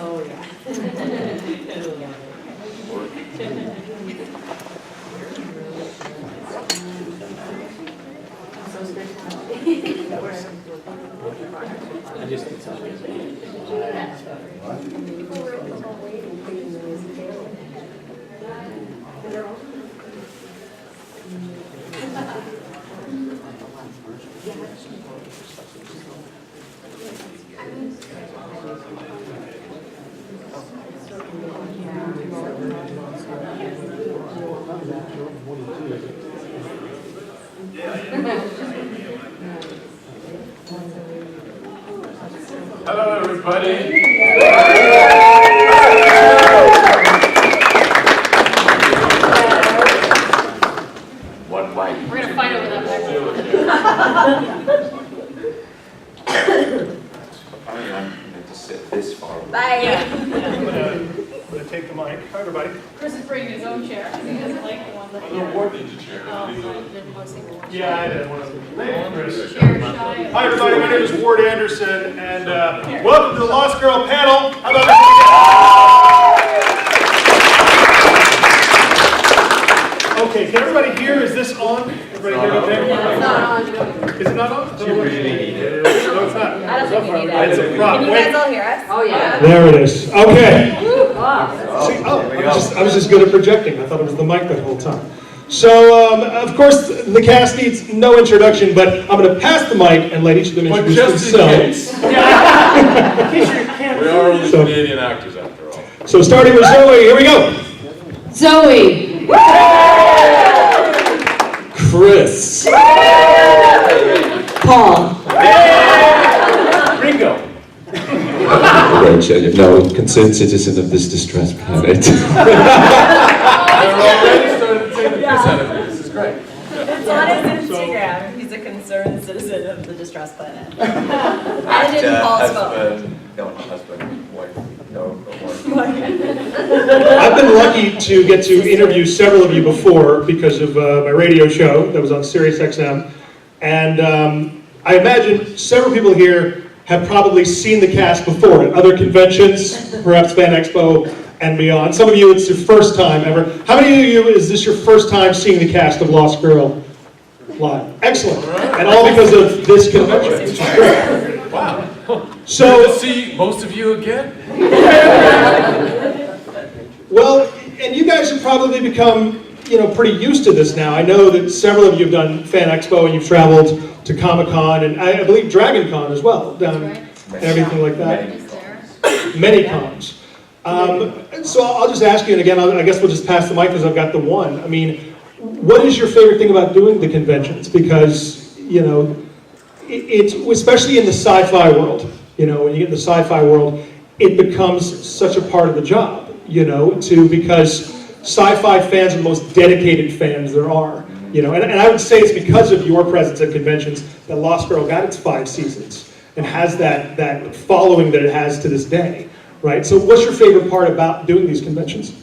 Oh, yeah. I just can tell you. Hello, everybody. One mic. We're gonna fight over that microphone. I meant to sit this far away. Bye. I'm gonna take the mic. Hi, everybody. Chris is bringing his own chair because he doesn't like the one that. The award ninja chair. Didn't want to see the one. Yeah, I did one of them. Chris. Chair shy. Hi, everybody. My name is Ward Anderson, and welcome to the Lost Girl panel. How about everybody? Okay, can everybody hear? Is this on? Everybody hear okay? It's not on. Is it not on? You really need it. No, it's not. I don't think we need It's it. a prop. Can you Wait. guys all hear us? Oh, yeah. There it is. Okay. Oh, See, there we go. I was just good at projecting. I thought it was the mic that whole time. So, of course, the cast needs no introduction, but I'm going to pass the mic and let each of them But introduce just in themselves. case. In case you can't We are only So- Canadian actors after all. So, starting with Zoe, here we go. Zoe. Kris. Paul. Ringo. Rachel, no concerned citizen of this distressed planet. They're already starting to take the piss out of me. This is great. It's on his Instagram. He's a concerned citizen of the distressed planet. And in Paul's phone. Husband, wife, no, wife. I've been lucky to get to interview several of you before because of my radio show that was on Sirius XM. And I imagine several people here have probably seen the cast before at other conventions, perhaps Fan Expo and beyond. Some of you, it's your first time ever. How many of you, is this your first time seeing the cast of Lost Girl live? Excellent. And all because of this convention. Wow. So, Good to see most of you again. well, and you guys have probably become, pretty used to this now. I know that several of you have done Fan Expo and you've traveled to Comic-Con and I believe Dragon Con as well, down and everything like that. Many cons. So I'll just ask you, and again, I guess we'll just pass the mic because I've got the one. I mean, what is your favorite thing about doing the conventions? Because, it's, especially in the sci-fi world, when you get in the sci-fi world, it becomes such a part of the job, because sci-fi fans are the most dedicated fans there are, and I would say it's because of your presence at conventions that Lost Girl got its 5 seasons and has that following that it has to this day, right? So what's your favorite part about doing these conventions?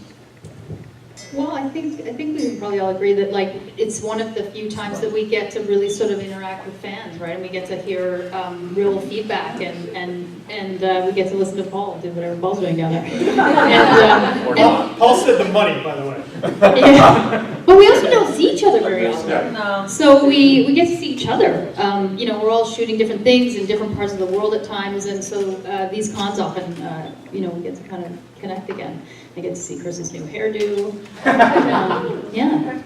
Well, I think we can probably all agree that it's one of the few times that we get to really sort of interact with fans, right? And we get to hear real feedback, and we get to listen to Paul do whatever Paul's doing down there. And Paul said the money, by the way. yeah. But we also don't see each other very often. No. So we get to see each other. We're all shooting different things in different parts of the world at times, and so these cons often, we get to kind of connect again. I get to see Chris's new hairdo. Yeah.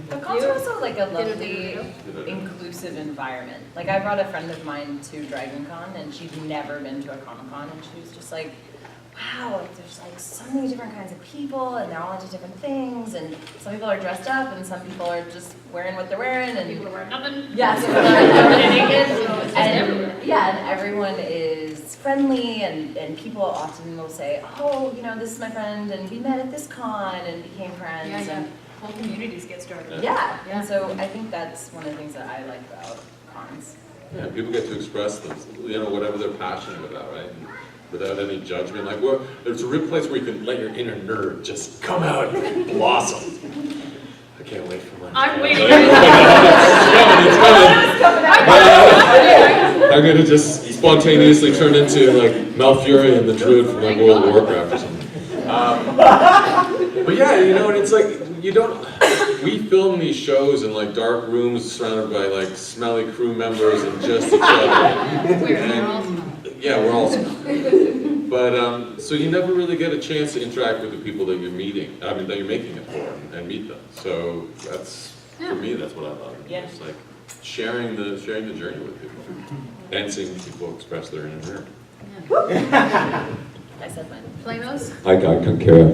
The cons are also like a lovely, inclusive environment. Like I brought a friend of mine to Dragon Con, and she'd never been to a Comic Con, and she was just like, wow, there's so many different kinds of people, and they're all into different things, and some people are dressed up, and some people are just wearing what they're wearing, and People are wearing nothing. yeah, some people are totally naked, So it's just and everywhere. yeah, and everyone is friendly, and people often will say, oh, this is my friend, and we met at this con, and became friends, and Whole communities get started. yeah, Yeah. and so I think that's one of the things that I like about cons. Yeah, people get to express them, whatever they're passionate about, right? And without any judgment. It's a real place where you can let your inner nerd just come out and blossom. I can't wait for my. I'm waiting. I'm gonna just spontaneously turn into like Malfurion, the druid from like World of Warcraft or something. But yeah, you know, and it's like, we film these shows in like dark rooms surrounded by like smelly crew members and just each other. Yeah, we're all smelly. But, so you never really get a chance to interact with the people that you're meeting, that you're making it for, and meet them. So that's, for me, that's what I love. Yeah. It's like sharing the journey with people, and seeing people express their inner work. I said mine. Flamos? I concur.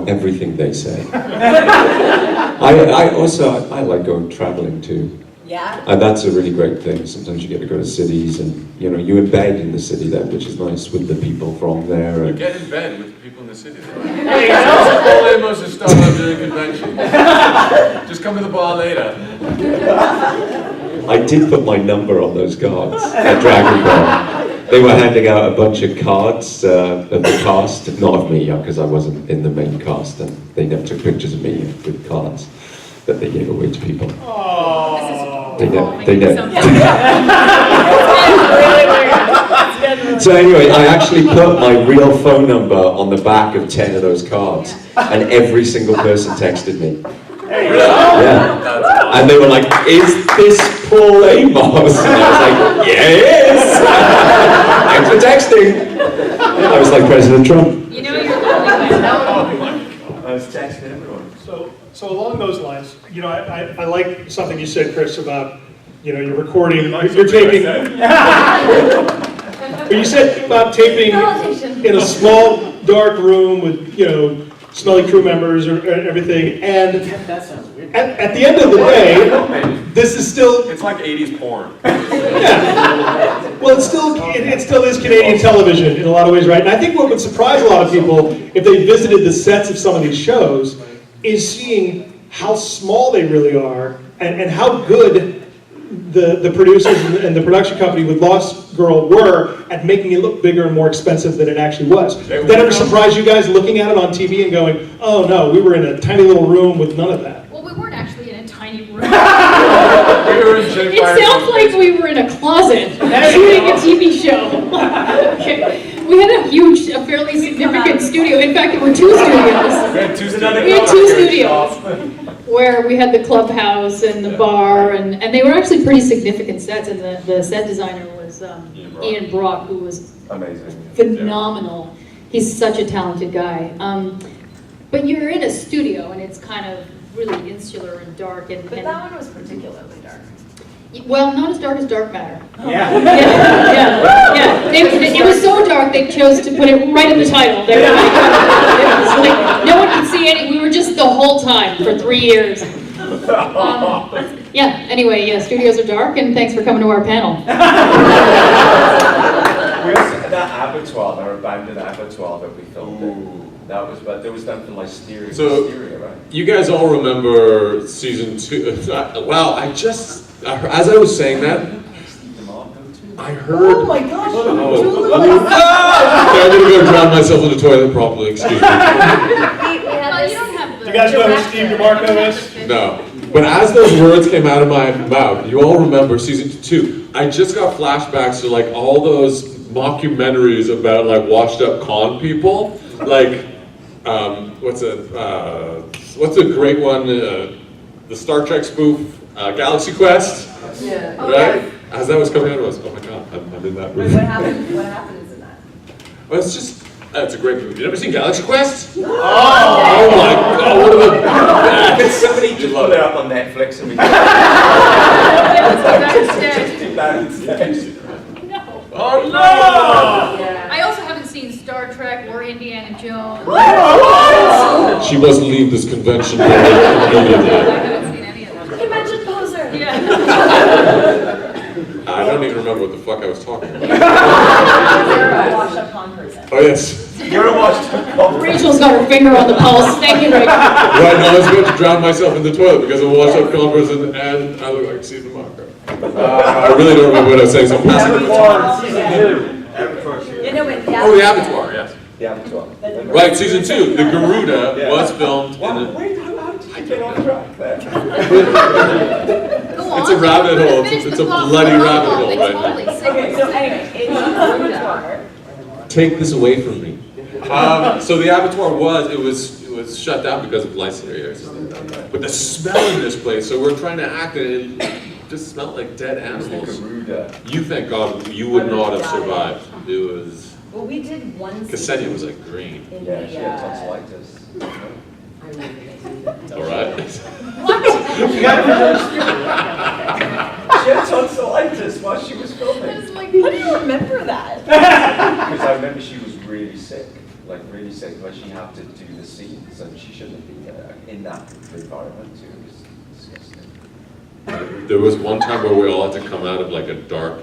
Everything they say. I also like going traveling too. Yeah? And that's a really great thing. Sometimes you get to go to cities and, you know, you embed in the city then, which is nice with the people from there. You And get in bed with the people in the city. Hey, all Amos and stuff after the convention. Just come to the bar later. I did put my number on those cards at Dragon Ball. They were handing out a bunch of cards of the cast, not of me, because I wasn't in the main cast, and they never took pictures of me with cards that they gave away to people. They never. So anyway, I actually put my real phone number on the back of 10 of those cards, and every single person texted me. Yeah. And they were like, "Is this Paul Amos?" And I was like, "Yes." Thanks for texting. I was like President Trump. You know you're lonely when I was texting everyone. So along those lines, you know, I like something you said, Kris, about, you know, you're recording, you're taping. But you said about taping in a small, dark room with, you know, smelly crew members or everything, and That sounds weird. at the end of the day, this is still, It's like 80s porn. yeah. Well, it still is Canadian television in a lot of ways, right? And I think what would surprise a lot of people if they visited the sets of some of these shows is seeing how small they really are and how good the producers and the production company with Lost Girl were at making it look bigger and more expensive than it actually was. Did that ever surprise you guys looking at it on TV and going, "Oh no, we were in a tiny little room with none of that"? Well, we weren't actually in a tiny room. We were in Jay It sounds like we were in a closet shooting a TV show. Okay. We had a fairly significant studio. In fact, there were two studios. We had two studios where we had the clubhouse and the bar, and they were actually pretty significant sets. And the set designer was Ian Brock, who was Amazing. phenomenal. He's such a talented guy. But you're in a studio, and it's kind of really insular and dark. But that one was particularly dark. Well, not as dark as Dark Matter. Yeah. Yeah. It was so dark they chose to put it right in the title. They were like, it was like no one could see any. We were just the whole time for 3 years. Yeah. Anyway, yeah. Studios are dark, and thanks for coming to our panel. We also had that abattoir, our abandoned abattoir that we filmed in. That was, but there was nothing like Styria, So- right? You guys all remember season 2? Wow, as I was saying that, I heard. Oh my gosh! I'm gonna go drown myself in the toilet properly, excuse me. We had Well, this you don't have Do you guys know who Steve DeMarco is? No. But as those words came out of my mouth, you all remember season 2. I just got flashbacks to like all those mockumentaries about like washed up con people. Like, what's a great one? The Star Trek spoof, Galaxy Quest. Yeah. Right? As that was coming out, I was, oh my god, I'm in that Wait, movie. what happens in that? Well, it's just, it's a great movie. You ever seen Galaxy Quest? Oh! Oh my god, one of the best. Somebody just put it up on Netflix and we Oh no! I also haven't seen Star Trek or Indiana Jones. She mustn't leave this convention. I haven't seen any of them. Convention poser! Yeah. I don't even remember what the fuck I was talking about. You're a washed up con person. Oh yes. You're a watched Rachel's got her finger on the pulse. Thank you, Rachel. Right now I was going to drown myself in the toilet because of a washed up Converse and I look like Steve DeMarco. I really don't remember what I was saying, so I'm passing the baton. You know, wait, Oh, the Abattoir, yes. The Abattoir. Right, season 2, the Garuda was filmed in a... Wait, how did you get on track there? Go on. It's a rabbit hole. Finish It's the a plot. bloody Go on, rabbit hole it's right now. totally So anyway, in the abattoir. Take this away from me. So the abattoir it was shut down because of licensing areas. But the smell in this place, so we're trying to act and it just smelled like dead animals. You thank God you would not have survived. It was. Well, we did one Cassette was like green. in Yeah, the, she had tonsillitis. All right. She had tonsillitis while she was filming. I was like, how do you remember that? Because I remember she was really sick, when she had to do the scenes, and she shouldn't have been there in that environment too. It was disgusting. There was one time where we all had to come out of like a dark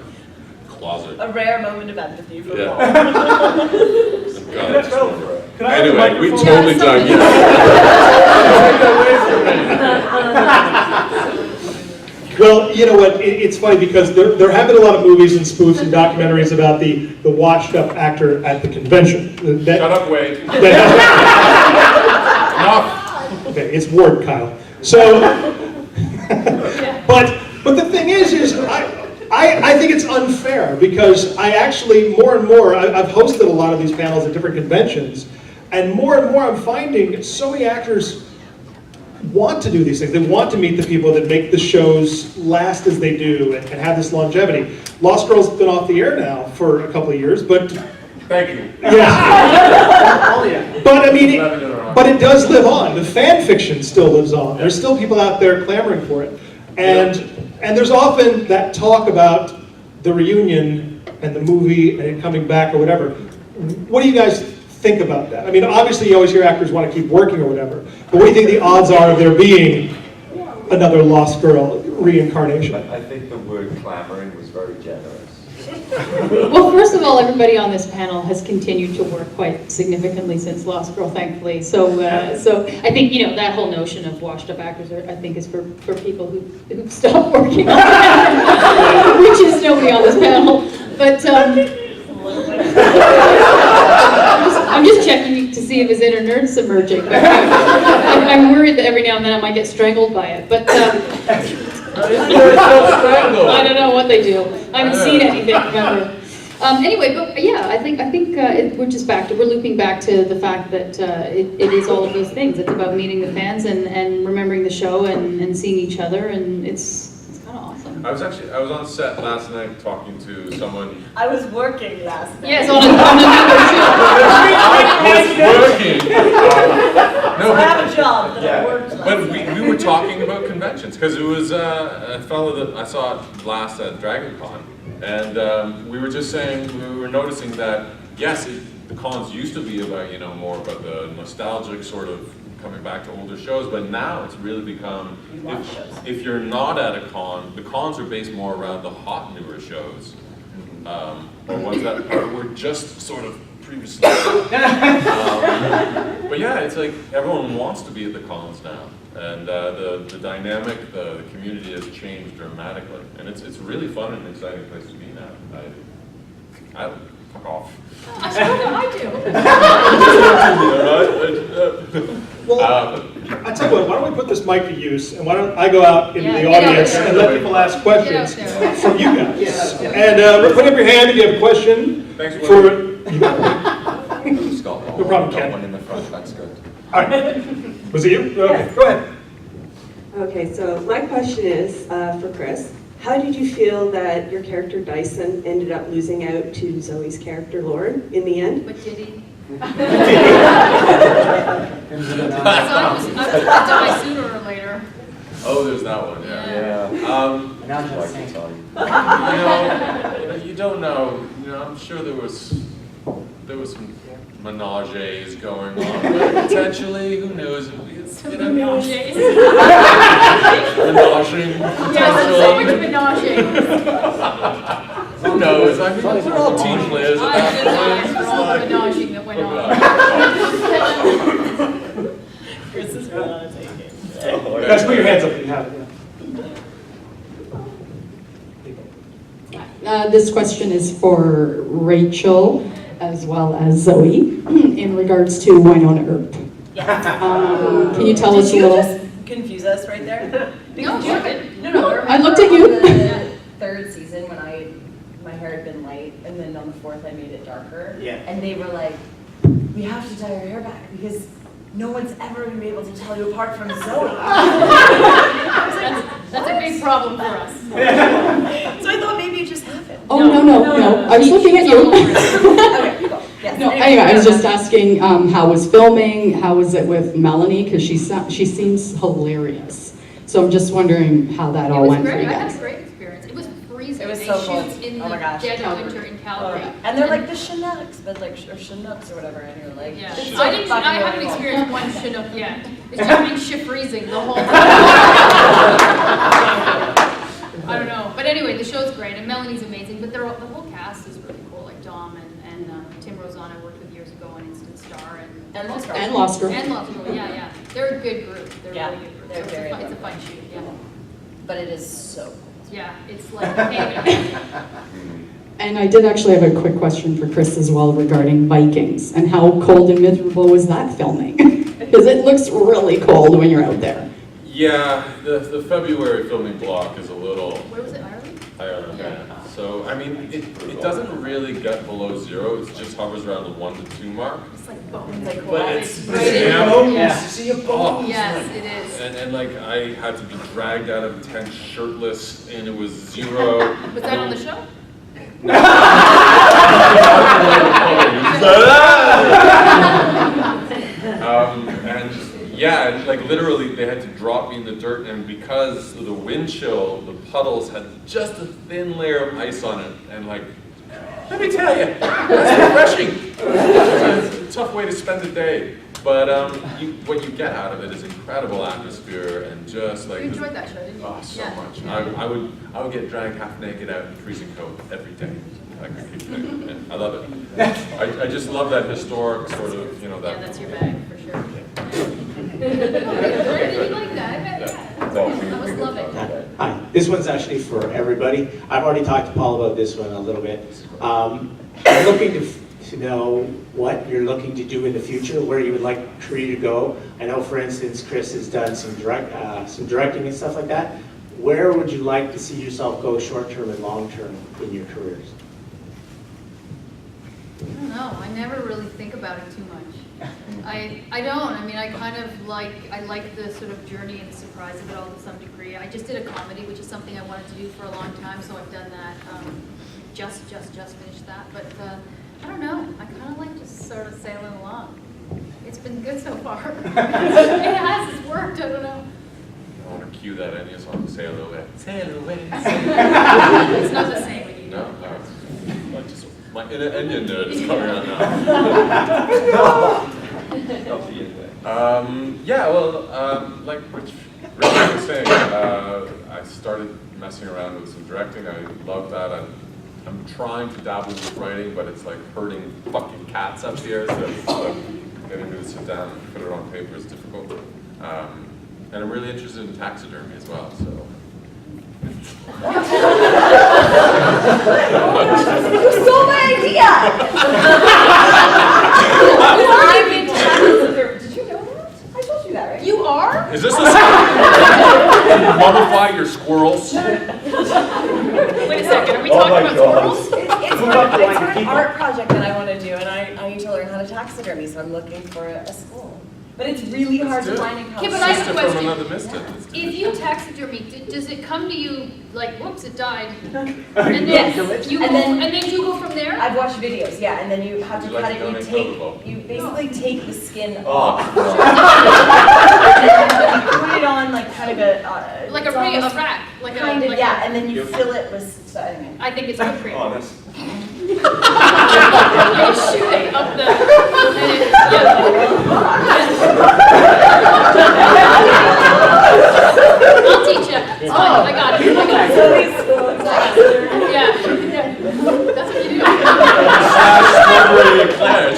closet. A rare moment of empathy for Yeah. Paul. God, it's wonderful. Can I have a Anyway, we microphone? totally dug in. Well, you know what, it's funny because there have been a lot of movies and spoofs and documentaries about the washed up actor at the convention. Shut up, Wade. Enough. Okay, it's Ward, Kyle. So, but the thing is I think it's unfair because I actually more and more, I've hosted a lot of these panels at different conventions, and more I'm finding so many actors want to do these things. They want to meet the people that make the shows last as they do and have this longevity. Lost Girl's been off the air now for a couple of years, but Thank you. yeah. But I mean, but it does live on. The fan fiction still lives on. There's still people out there clamoring for it, and there's often that talk about the reunion and the movie and it coming back or whatever. What do you guys think about that? I mean, obviously you always hear actors want to keep working or whatever, but what do you think the odds are of there being another Lost Girl reincarnation? I think the word clamoring was very generous. Well, first of all, everybody on this panel has continued to work quite significantly since Lost Girl, thankfully. So I think, that whole notion of washed up actors, I think, is for people who've stopped working on it, which is nobody on this panel. But I'm just checking to see if his inner nerd's emerging. But I'm worried that every now and then I might get strangled by it. But I don't know what they do. I haven't seen anything, remember. Anyway, but yeah, I think we're looping back to the fact that it is all of those things. It's about meeting the fans and remembering the show and seeing each other, and it's kind of awesome. I was on set last night talking to someone. I was working last night. Yes, on another show. I was working. So I have a job that I worked last But night. we were talking about conventions because it was a fellow that I saw last at DragonCon, and we were just saying, we were noticing that yes, the cons used to be about more about the nostalgic sort of coming back to older shows, but now it's really become if you're not at a con, the cons are based more around the hot newer shows, or ones that were just sort of previously. But yeah, it's like everyone wants to be at the cons now, and the dynamic, the community has changed dramatically, and it's really fun and exciting place to be now. I fuck off. I do. Well, I tell you what, why don't we put this mic to use, and why don't I go out into the audience and let people ask questions from you guys. And put up your hand if you have a question. Thanks for Scott, no problem, Ken. one in the front, that's good. All right. Was it you? Okay, go ahead. Okay, so my question is for Kris. How did you feel that your character Dyson ended up losing out to Zoe's character Lauren in the end? But did he? I was going to die sooner or later. Oh, there's that one. Yeah. Now I'm just saying. You don't know. I'm sure there was some menages going on, but potentially, who knows? Menages. Menaging potential. So much menaging. Who knows? I mean, they're all teen players at I that did point. for all the menaging that went on. Kris is really on a taking. Guys, put your hands up if you have it. This question is for Rachel as well as Zoe in regards to Winona Earp. Yeah. Can you tell us a Did you little? just confuse us right there? No, No, I looked at you. The third season when my hair had been light, and then on the 4th I made it darker. Yeah. And they were like, we have to dye your hair back because no one's ever going to be able to tell you apart from Zoe. That's a big problem for us. So I thought maybe it just happened. Oh, no. I was looking at you. Okay, cool. Yes. No, anyway, I was just asking, how was filming? How was it with Melanie? Because she seems hilarious. So I'm just wondering how that all went for you I had guys. a great experience. It was freezing. It was They so shoot cold. in Oh my the gosh. dead of winter in Calgary. And they're like the Chinooks, but like, or Chinooks or whatever, and you're like, Yeah. it's so I fucking haven't really cold. experienced one Chinook yet. It's just been shit freezing the whole time. I don't know. But anyway, the show's great, and Melanie's amazing, but the whole cast is really cool, like Dom and Tim Rozon I worked with years ago on Instant Star, And Lost Girl. And Lost Girl. and Lost Girl, yeah. They're a good group. They're Yeah, a really good group. they're So very it's a good. fun shoot, yeah. But it is so cold. Yeah, it's like, hey, And I did actually have a quick question for Kris as well regarding Vikings and how cold and miserable was that filming? Because it looks really cold when you're out there. Yeah, the February filming block is a little where was it, Ireland? higher. Yeah. So, I mean, it doesn't really get below 0, it just hovers around the 1 to 2 mark. It's like bones. Like, But it's right in. damn. Yeah. See your bones. Yes, it is. And like, I had to be dragged out of the tent shirtless, and it was 0. Was that on the show? And yeah, and like literally they had to drop me in the dirt, and because of the wind chill, the puddles had just a thin layer of ice on it, and like, let me tell you, that's refreshing. It's a tough way to spend the day, but what you get out of it is incredible atmosphere and just like You enjoyed that show, didn't you? oh, so Yeah. much. I would get dragged half naked out in a freezing coat every day. Like, I love it. I just love that historic sort of, you know, Yeah, that. that's your bag, for sure. Did you like that? I bet, yeah. I was loving it. Hi, this one's actually for everybody. I've already talked to Paul about this one a little bit. I'm looking to know what you're looking to do in the future, where you would like your career to go. I know, for instance, Kris has done some directing and stuff like that. Where would you like to see yourself go short-term and long-term in your careers? I don't know, I never really think about it too much. I don't, I mean, I kind of like, I like the sort of journey and the surprise of it all to some degree. I just did a comedy, which is something I wanted to do for a long time, so I've done that. Just finished that, but I don't know, I kind of like just sort of sailing along. It's been good so far. It has, it's worked, I don't know. I want to cue that in, you just want to sail away. Sail away. It's not the same when you do No, it. no. My inner Indian nerd is coming out now. Yeah, well, like Rich was saying, I started messing around with some directing. I love that. I'm trying to dabble with writing, but it's like herding fucking cats up here, so getting me to sit down and put it on paper is difficult. And I'm really interested in taxidermy as well, so. You stole my idea! I'm into taxidermy. Did you know that? I told you that, right? You are? Is this a mummify your squirrels? Wait a second, are we talking about squirrels? It's for an art project that I want to do, and I need to learn how to taxidermy, so I'm looking for a school. But it's really hard to find in Okay, but California. I have a Sister from question. another mister. If you taxidermy, does it come to you like, whoops, it died? And Yes. then you go, And then- and then you go from there? I've watched videos, yeah, and then you have to Would you cut like to it, donate Coca-Cola? you basically take the skin Oh, off. no. Put it on like kind of a... Like it's a almost rack, like a, Kind of, like yeah, a, and then you fill it with, so anyway. I think it's whipped cream. Oh, that's. You shoot it up the, and it, yeah. I'll teach you. It's fine. I got it. Yeah. That's what you do.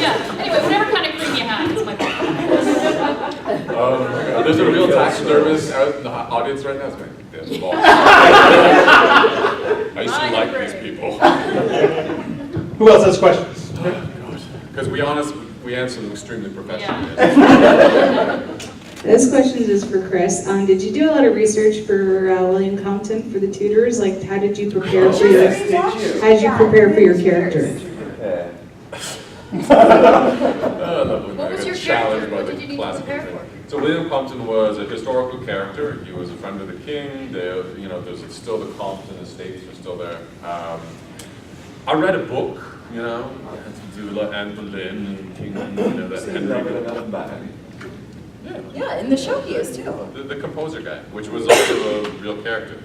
Yeah. Anyway, whatever kind of cream you have, it's my favorite. There's a real taxidermist out in the audience right now. It's like, yeah, boss. I used to like these people. Who else has questions? Because we answer them extremely professionally. This this question is for Kris. Did you do a lot of research for William Compton for the tutors? Like, how did you prepare for your? How did you prepare for your character? Yeah. What was your challenge character? by What the did you need to classic prepare thing. for? So William Compton was a historical character. He was a friend of the king. There's still the Compton estates are still there. I read a book, you know, I had to do like Anne Boleyn and King, that Henry. Yeah, in the show he is too. The composer guy, which was also a real character.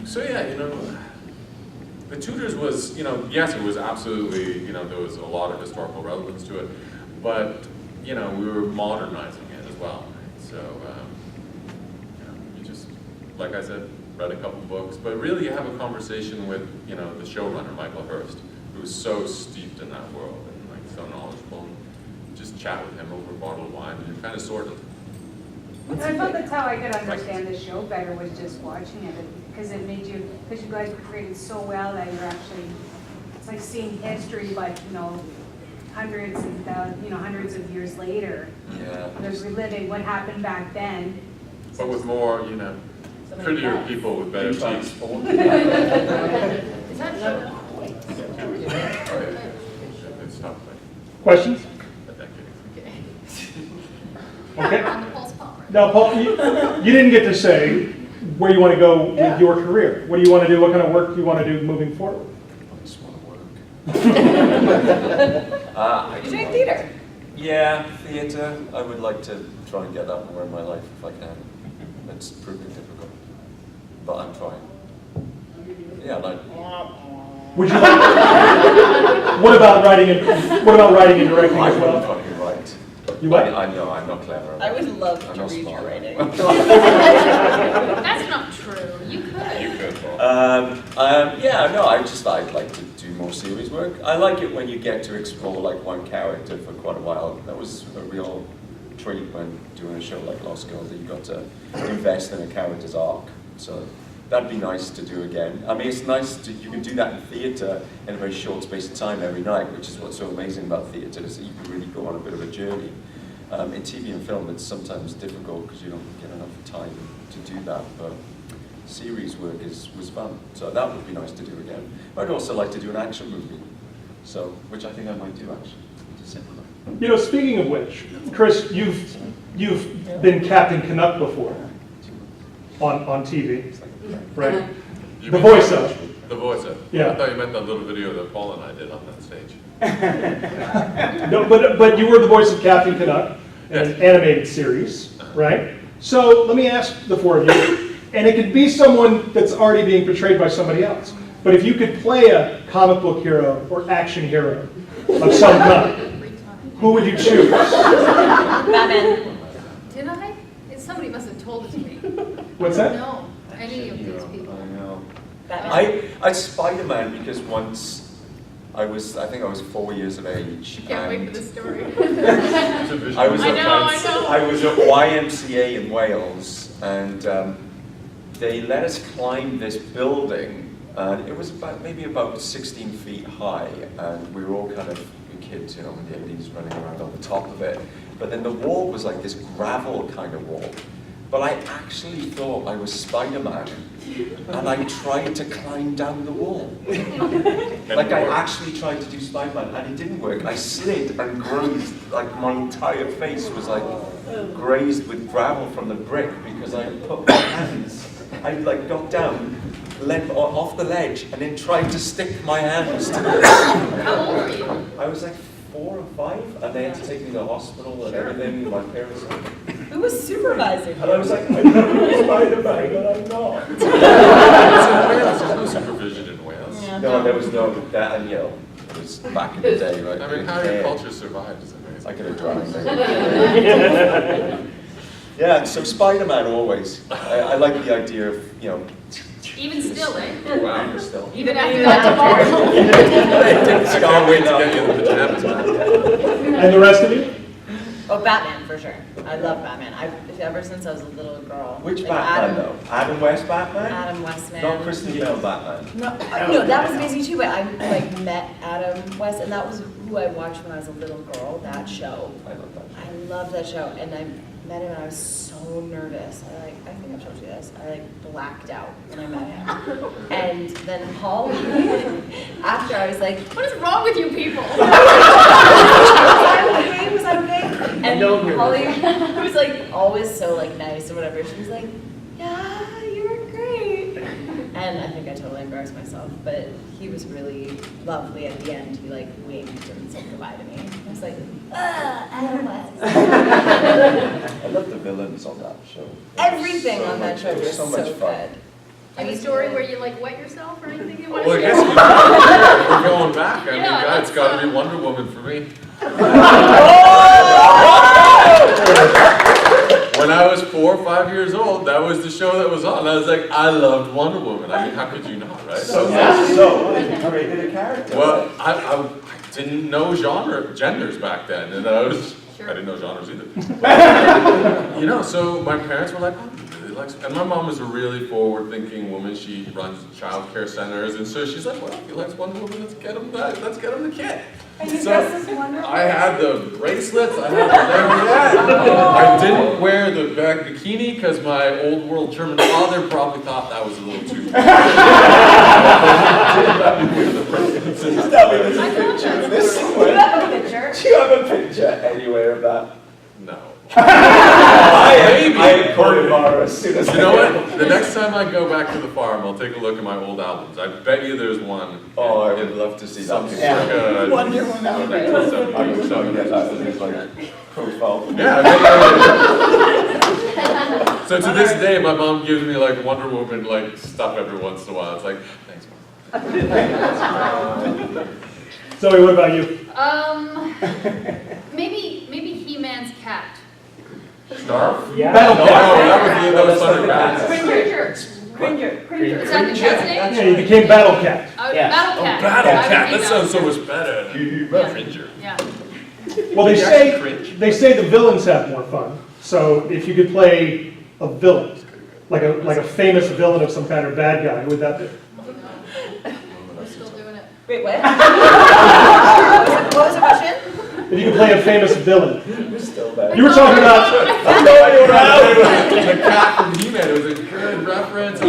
So yeah, The Tudors was, yes, it was absolutely, there was a lot of historical relevance to it, but, we were modernizing it as well. So, you just, like I said, read a couple books, but really you have a conversation with, the showrunner, Michael Hurst, who's so steeped in that world and so knowledgeable. Just chat with him over a bottle of wine and you're kind of sorted. I thought that's how I could understand the show better, was just watching it, because it made you, because you guys were created so well that you're actually, it's like seeing history, but hundreds of years later. Yeah. There's reliving what happened back then. But with more, prettier people with better teeth. Is that true? It's tough. Questions? Okay. Now, Paul, you didn't get to say where you want to go with your career. What do you want to do? What kind of work do you want to do moving forward? I just want to work. You're doing theater. Yeah, theatre. I would like to try and get that more in my life if I can. It's proving difficult, but I'm trying. Yeah, like. Would you like? What about writing and directing as well? I fucking write. You what? I know I'm not clever. I would love I'm to not read your smart. writing. That's not true. You could. You could, Paul. I'd like to do more series work. I like it when you get to explore like one character for quite a while. That was a real treat when doing a show like Lost Girl, that you got to invest in a character's arc. So that'd be nice to do again. I mean, it's nice you can do that in theatre in a very short space of time every night, which is what's so amazing about theatre, is that you can really go on a bit of a journey. In TV and film, it's sometimes difficult because you don't get enough time to do that, but series work was fun. So that would be nice to do again. I'd also like to do an action movie, which I think I might do actually. Speaking of which, Kris, you've been Captain Canuck before on TV, right? The voice of. The voice of. Yeah. I thought you meant that little video that Paul and I did on that stage. No, but you were the voice of Captain Canuck in an animated series, right? So let me ask the four of you, and it could be someone that's already being portrayed by somebody else, but if you could play a comic book hero or action hero of some kind, who would you choose? Batman. Did I? Somebody must have told it to me. What's that? No, any of these people. I know. Batman. I Spider-Man because once I think I was 4 years of age. Can't wait for the story. I was I know. I was at YMCA in Wales, and they let us climb this building, and it was maybe about 16 feet high, and we were all kind of kids, with the 80s running around on the top of it. But then the wall was like this gravel kind of wall. But I actually thought I was Spider-Man, and I tried to climb down the wall. Like I actually tried to do Spider-Man, and it didn't work. I slid and grazed, like my entire face was like grazed with gravel from the brick because I put my hands, I like got down, leant off the ledge, and then tried to stick my hands to the How old were you? I was like 4 or 5, and they had to take me to the hospital and everything. My parents. Who was supervising? And I was like, I'm Spider-Man, but I'm not. There's no supervision in Wales. Yeah. No, there was no that, and it was back in the day, right? I mean, how your culture survived is amazing. I could have drowned. Yeah, so Spider-Man always. I like the idea of, Even still, eh? wow, still. Even after that tomorrow. I can't wait to get you in the pajamas, man. And the rest of you? Oh, Batman, for sure. I love Batman. Ever since I was a little girl. Which Like Batman, though? Adam West Batman? Adam West, man. Not Kristen Bell Batman. No, that was amazing too, but I met Adam West, and that was who I watched when I was a little girl, that show. I love that. I love that show, and I met him and I was so nervous. I think I've told you this. I blacked out when I met him. And then Holly, after I was like, What is wrong with you people? was I okay? And Holly was like always so like nice or whatever. She was like, yeah, you were great. And I think I totally embarrassed myself, but he was really lovely at the end. He like winked and said goodbye to me. I was like, Amos. I love the villains on that show. Everything on that show was so much fun. good. Any story where you like wet yourself or anything you want Well, I to guess share? we're going back. I mean, Yeah, God, it's that's, got to be Wonder Woman for me. When I was 4 or 5 years old, that was the show that was on. I was like, I loved Wonder Woman. I mean, how could you not, right? So you created a character. Well, I didn't know genders back then, and I didn't know genres either. You know, so my parents were like, oh, he really likes, and my mom is a really forward-thinking woman. She runs child care centers, and so she's like, well, if he likes Wonder Woman, let's get him the kit. And you So dress as Wonder Woman? I had the bracelets, I had the I didn't wear the bikini because my old world German father probably thought that was a little too much. Do you have a picture anywhere of that? No. I caught it as soon as You know what? The next time I go back to the farm, I'll take a look at my old albums. I bet you there's one. Oh, I would love to see that. Yeah. Wonder Woman. I would get that as his like profile. Yeah. So to this day, my mom gives me like Wonder Woman like stuff every once in a while. It's like, thanks, Mom. Zoe, what about you? Maybe He-Man's cat. Snarf? Yeah. No, that was Thundercats. Cringer. Is that the cat's name? Yeah, you became Battle Cat. Battle Cat. Battle I would Cat, be that sounds so Battle much better. Cringer. Yeah. Well, Did you actually cringe? they say the villains have more fun. So if you could play a villain, like a famous villain of some kind or bad guy, who would that be? We're still doing it. Wait, what? What was the question? If you could play a famous villain. Still there. You were talking about. The cat from He-Man. It was a good reference.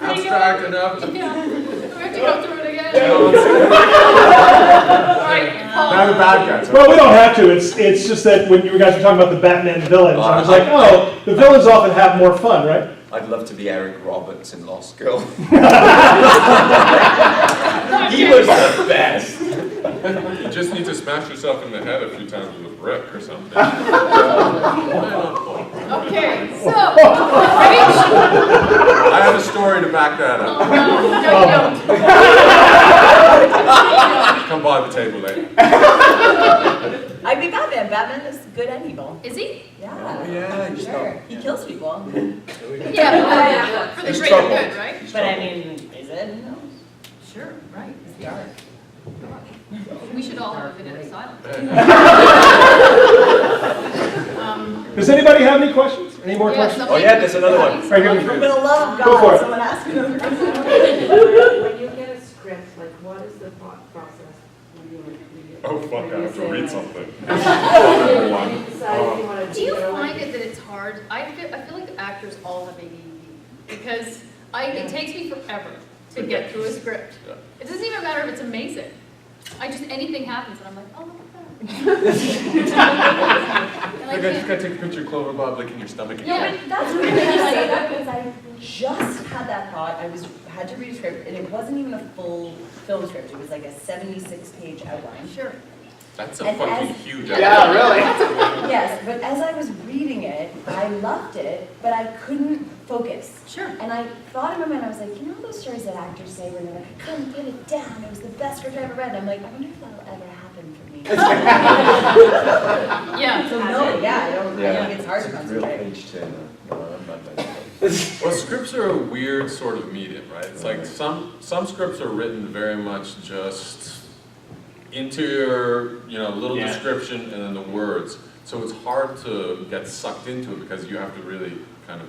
Abstract enough. Yeah. We have to go through it again. Now the bad guys. Well, we don't have to. It's just that when you guys were talking about the Batman villains, I was like, oh, the villains often have more fun, right? I'd love to be Eric Roberts in Lost Girl. He was the best. You just need to smash yourself in the head a few times with a brick or something. Okay, so. I have a story to back that up. No, you don't. Come by the table later. I'd be Batman. Batman is good and evil. Is he? Yeah. Oh, yeah, he's Sure. He kills people. Yeah, for the He's greater trouble. good, right? But I mean, is it? No. Sure, right. It's dark. We should all have a minute of silence. Does anybody have any questions? Any more questions? Oh yeah, there's another one. Right here. For the love of Go for God, it. someone ask him. When you get a script, like what is the thought process when you read it? Oh fuck, I have to read something. When you decide if you want to Do you find it that it's hard? I feel like actors all have ADD because it takes me forever to get through a script. Yeah. It doesn't even matter if it's amazing. Anything happens and I'm like, oh, look at that. And I just gotta take a picture of Clover Bob licking your stomach. Yeah. But that's weird that you say that because I just had that thought. I had to read a script and it wasn't even a full film script. It was like a 76-page outline. Sure. That's a And fucking as- huge. Yeah, really. Yes, but as I was reading it, I loved it, but I couldn't focus. Sure. And I thought in my mind, I was like, you know those stories that actors say where they're like, I couldn't get it down. It was the best script I ever read. And I'm like, I wonder if that'll ever happen for me. Yeah. So no, yeah, I think it's hard to Real concentrate. page turner. Well, scripts are a weird sort of medium, right? It's like some scripts are written very much just into your, little description and then the words. So it's hard to get sucked into it because you have to really kind of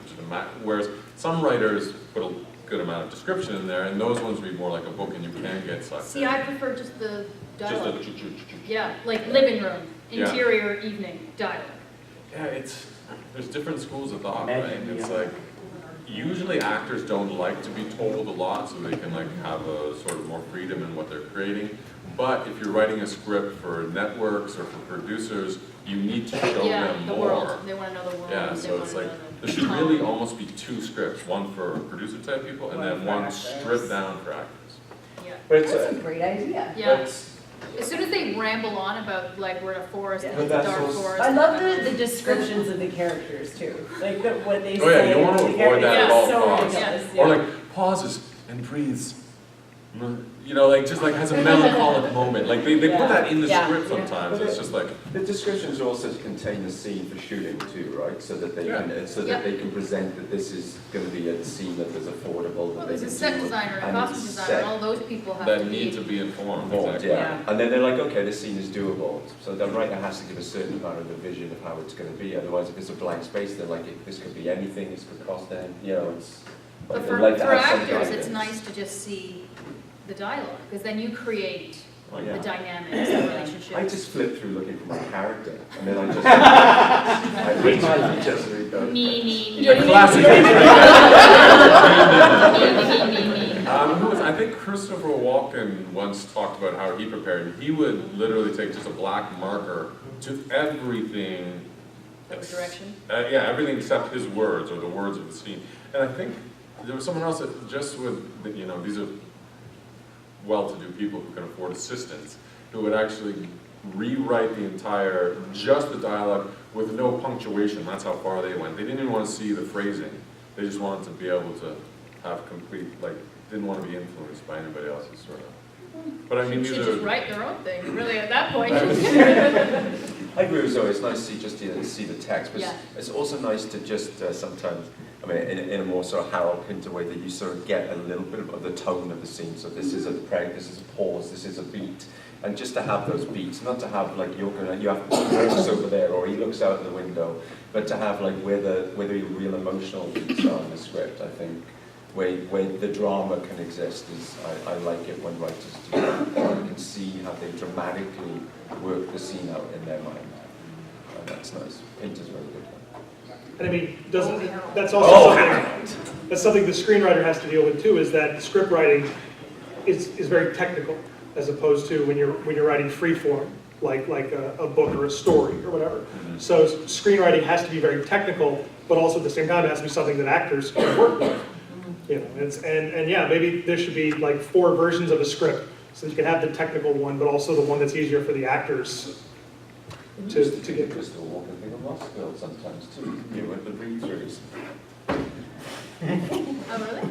whereas some writers put a good amount of description in there, and those ones read more like a book, and you can get sucked See, in. I prefer just the Just dialogue. a Yeah, like living room, Yeah. interior, evening, dialogue. Yeah, there's different schools of thought, right? It's like, usually actors don't like to be told a lot, so they can like have a sort of more freedom in what they're creating. But if you're writing a script for networks or for producers, you need to show them the more. world. They want to know the world. Yeah, so it's like, there should really almost be 2 scripts, one for producer type people, and then one stripped down for actors. Yeah. But it's That's a great idea. Yeah. As soon as they ramble on about like we're in a forest and it's a But dark that's forest. I love the descriptions of the characters too, like what they say. Oh yeah, you want to about the avoid that at all characters. costs. So ridiculous, Or yeah. like pauses and breathes. You know, like just like has a melancholic moment. Like they put that in the script sometimes. It's just like the descriptions also contain the scene for shooting too, right? So that they can that they can present that this is going to be a scene that is affordable. Well, that there's they a can set do, designer, a and costume it's designer, set and all those people have that to need be. to be informed. Informed, Exactly. yeah. And then they're like, okay, this scene is doable. So the writer has to give a certain amount of the vision of how it's going to be. Otherwise, if it's a blank space, they're like, this could be anything. This could cost them. You know, it's. But Like, for, they like to for have some actors, it's guidance. nice to just see the dialogue, because then you create Oh, yeah. the dynamics, the relationships. I just flip through looking for my character, and then I just I literally just read those. Me. A classic. Me. I think Christopher Walken once talked about how he prepared. He would literally take just a black marker to everything. Direction? Yeah, everything except his words or the words of the scene. And I think there was someone else that just with, you know, these are well-to-do people who can afford assistants, who would actually rewrite the entire, just the dialogue with no punctuation. That's how far they went. They didn't even want to see the phrasing. They just wanted to be able to have complete, like, didn't want to be influenced by anybody else's sort of. But I mean, Should these just are. write their own thing, really, at that point. I agree with Zoe. It's nice to see just see the text, but Yeah. it's also nice to just sometimes, I mean, in a more sort of Harold Pinter way, that you sort of get a little bit of the tone of the scene. So this is a break, this is a pause, this is a beat, and just to have those beats, not to have like you have he looks over there or he looks out the window, but to have like where the real emotional beats are in the script. I think where the drama can exist is I like it when writers do that. You can see how they dramatically work the scene out in their mind. And that's nice. Pinter's really good. And I mean, that's also that's something the screenwriter has to deal with too, is that script writing is very technical, as opposed to when you're writing free form, like a book or a story or whatever. Mm-hmm. So screenwriting has to be very technical, but also at the same time it has to be something that actors can work with. You know, and yeah, maybe there should be like 4 versions of a script, so you can have the technical one, but also the one that's easier for the actors to get. Crystal Walker thing of Lost Girl sometimes too. You know, with the read-throughs. Oh, really?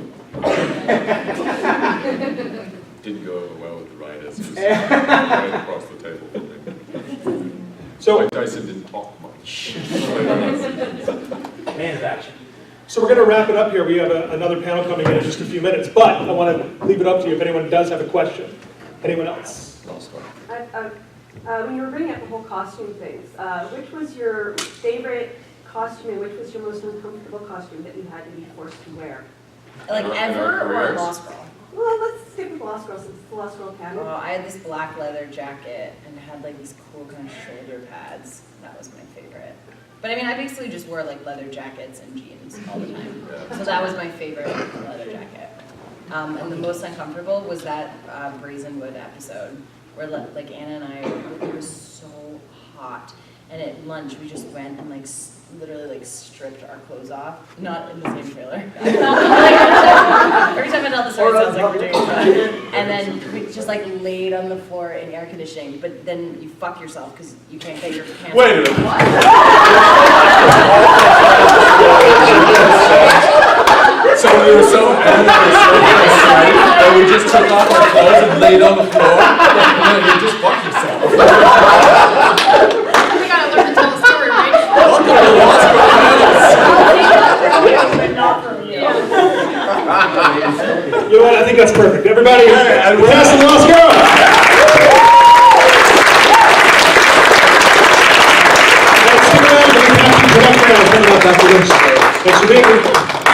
Didn't go over well with the writers. It was right across the table from me. So Mike Dyson didn't talk much. Man of action. So we're going to wrap it up here. We have another panel coming in just a few minutes, but I want to leave it up to you if anyone does have a question. Anyone else? Last one. When you were bringing up the whole costume things, which was your favorite costume and which was your most uncomfortable costume that you had to be forced to wear? Like In our ever or careers? Lost Girl? Well, let's stick with Lost Girl since it's the Lost Girl panel. Oh, I had this black leather jacket and it had like these cool kind of shoulder pads. That was my favorite. But I mean, I basically just wore like leather jackets and jeans all the time. So that was my favorite leather jacket. And the most uncomfortable was that Brazen Wood episode where like Anna and I, it was so hot. And at lunch, we just went and like literally like stripped our clothes off. Not in the same trailer. Every time I tell the story, it sounds like we're doing it. And then we just like laid on the floor in air conditioning. But then you fuck yourself because you can't get your pants. Wait a minute. What? So we were so angry that we just took off our clothes and laid on the floor, and then you just fucked yourself. We gotta learn to tell the story, right? Welcome to Lost Girl But not from you. You know what? I think that's perfect. Everybody, cast the Lost Girl! Let's stick around. We're going to have some production coming up after this. Thanks for being here.